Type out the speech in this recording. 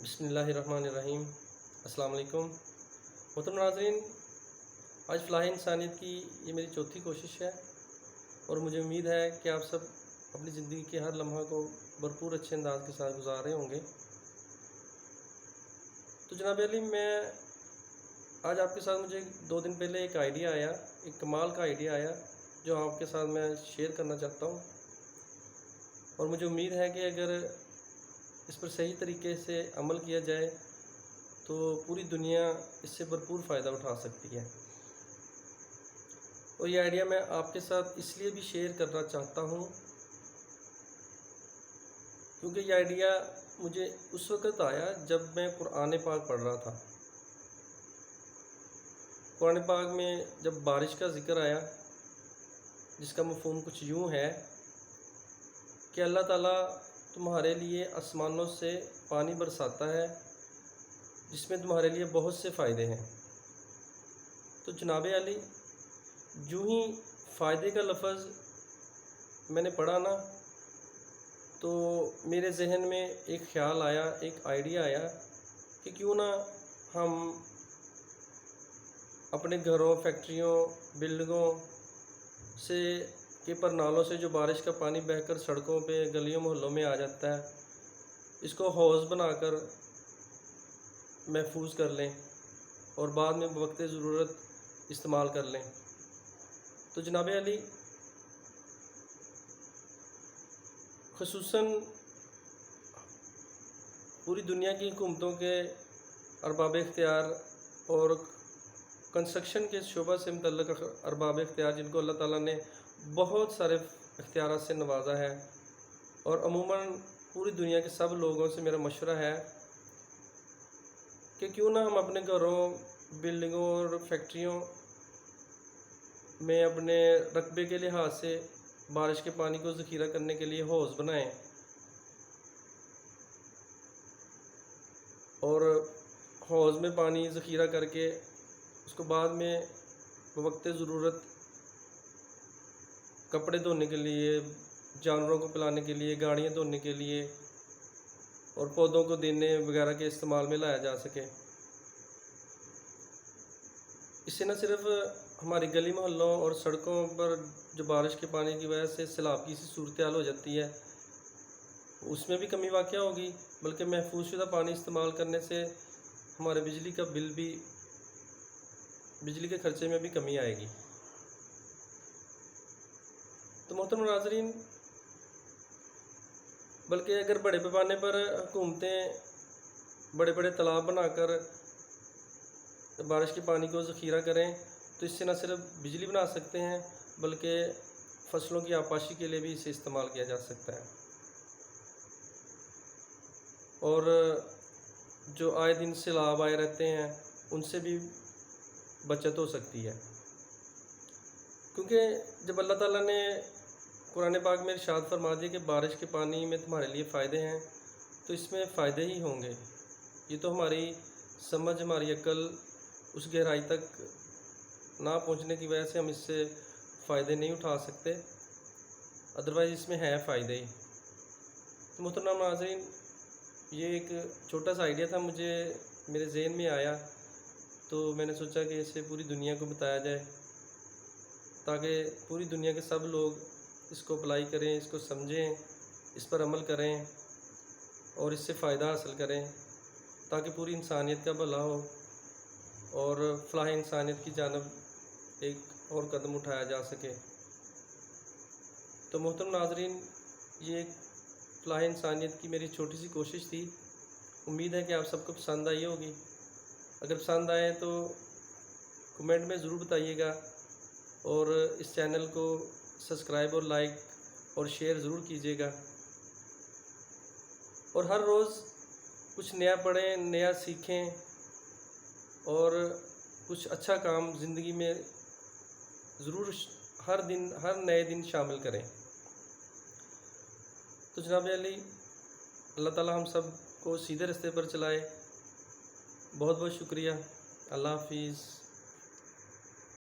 बिस्मिल्लाहिर्रहमानिर्रहीम। अस्सलाम वालेकुम। मोहतरम नाज़रीन, आज फ़लाह इंसानियत की ये मेरी चौथी कोशिश है और मुझे उम्मीद है कि आप सब अपनी ज़िंदगी के हर लम्हा को भरपूर अच्छे अंदाज के साथ गुजार रहे होंगे। तो जनाब अली, मैं आज आपके साथ मुझे 2 दिन पहले एक आइडिया आया, एक कमाल का आइडिया आया जो आपके साथ मैं शेयर करना चाहता हूँ। और मुझे उम्मीद है कि अगर इस पर सही तरीके से अमल किया जाए तो पूरी दुनिया इससे भरपूर फ़ायदा उठा सकती है। और ये आइडिया मैं आपके साथ इसलिए भी शेयर करना चाहता हूँ क्योंकि ये आइडिया मुझे उस वक़्त आया जब मैं कुरान पाक पढ़ रहा था। कुरान पाक में जब बारिश का ज़िक्र आया, जिसका मफ़हूम कुछ यूँ है कि अल्लाह ताला तुम्हारे लिए आसमानों से पानी बरसाता है जिसमें तुम्हारे लिए बहुत से फ़ायदे हैं। तो जनाब अली, यूँ ही फ़ायदे का लफ्ज़ मैंने पढ़ा ना, तो मेरे जहन में एक ख़्याल आया, एक आइडिया आया कि क्यों ना हम अपने घरों, फैक्ट्रियों, बिल्डिंगों से के परनालों से जो बारिश का पानी बहकर सड़कों पे, गलियों मोहल्लों में आ जाता है, इसको हौज़ बनाकर महफूज कर लें और बाद में वक्त ज़रूरत इस्तेमाल कर लें। तो जनाब अली, ख़ुसूसन पूरी दुनिया की हुकूमतों के अरबाब इख्तियार और कंस्ट्रक्शन के शोबा से मुतल्लिक़ अरबाब इख्तियार, जिनको अल्लाह ताला ने बहुत सारे इख्तियारात से नवाजा है, और अमूमन पूरी दुनिया के सब लोगों से मेरा मशवरा है कि क्यों ना हम अपने घरों, बिल्डिंगों और फैक्ट्रियों में अपने रकबे के लिहाज से बारिश के पानी को ज़ख़ीरा करने के लिए हौज़ बनाएं और हौज़ में पानी ज़ख़ीरा करके उसको बाद में वक्त ज़रूरत कपड़े धोने के लिए, जानवरों को पिलाने के लिए, गाड़ियाँ धोने के लिए और पौधों को देने वगैरह के इस्तेमाल में लाया जा सके। इससे न सिर्फ हमारी गली मोहल्लों और सड़कों पर जो बारिश के पानी की वजह से सैलाब की सी सूरत हाल हो जाती है, उसमें भी कमी वाक़या होगी, बल्कि महफूज़शुदा पानी इस्तेमाल करने से हमारे बिजली का बिल भी, बिजली के ख़र्चे में भी कमी आएगी। तो मोहतरम नाज़रीन, बल्कि अगर बड़े पैमाने पर हुकूमतें बड़े बड़े तालाब बनाकर बारिश के पानी को ज़ख़ीरा करें तो इससे न सिर्फ बिजली बना सकते हैं, बल्कि फसलों की आपाशी के लिए भी इसे इस्तेमाल किया जा सकता है। और जो आए दिन सैलाब आए रहते हैं उनसे भी बचत हो सकती है, क्योंकि जब अल्लाह ताला ने कुरान पाक में इरशाद फरमा दिया कि बारिश के पानी में तुम्हारे लिए फ़ायदे हैं, तो इसमें फ़ायदे ही होंगे। ये तो हमारी समझ, हमारी अक्ल उस गहराई तक ना पहुंचने की वजह से हम इससे फ़ायदे नहीं उठा सकते, अदरवाइज़ इसमें है फ़ायदे ही। तो मोहतरम नाज़रीन, ये एक छोटा सा आइडिया था, मुझे मेरे ज़हन में आया, तो मैंने सोचा कि इसे पूरी दुनिया को बताया जाए ताकि पूरी दुनिया के सब लोग इसको अप्लाई करें, इसको समझें, इस पर अमल करें और इससे फ़ायदा हासिल करें, ताकि पूरी इंसानियत का भला हो और फ़लाह इंसानियत की जानिब एक और कदम उठाया जा सके। तो मोहतरम नाज़रीन, ये एक फ़लाह इंसानियत की मेरी छोटी सी कोशिश थी। उम्मीद है कि आप सबको पसंद आई होगी। अगर पसंद आए तो कमेंट में ज़रूर बताइएगा और इस चैनल को सब्सक्राइब और लाइक और शेयर ज़रूर कीजिएगा। और हर रोज़ कुछ नया पढ़ें, नया सीखें और कुछ अच्छा काम ज़िंदगी में ज़रूर हर दिन, हर नए दिन शामिल करें। तो जनाब अली, अल्लाह ताला हम सब को सीधे रास्ते पर चलाए। बहुत बहुत शुक्रिया। अल्लाह हाफ़िज़।